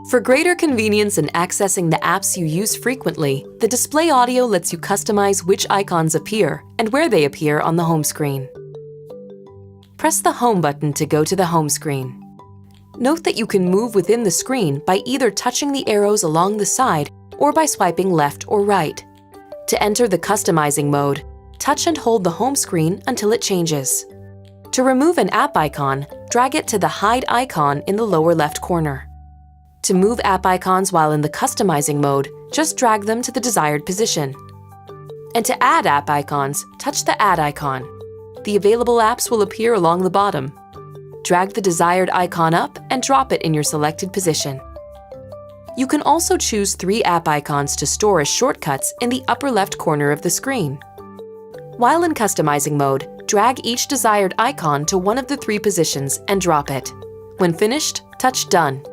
For greater convenience in accessing the apps you use frequently, the display audio lets you customize which icons appear and where they appear on the home screen. Press the Home button to go to the home screen. Note that you can move within the screen by either touching the arrows along the side or by swiping left or right. To enter the customizing mode, touch and hold the home screen until it changes. To remove an app icon, drag it to the Hide icon in the lower left corner. To move app icons while in the customizing mode, just drag them to the desired position. And to add app icons, touch the Add icon. The available apps will appear along the bottom. Drag the desired icon up and drop it in your selected position. You can also choose 3 app icons to store as shortcuts in the upper left corner of the screen. While in customizing mode, drag each desired icon to one of the 3 positions and drop it. When finished, touch Done.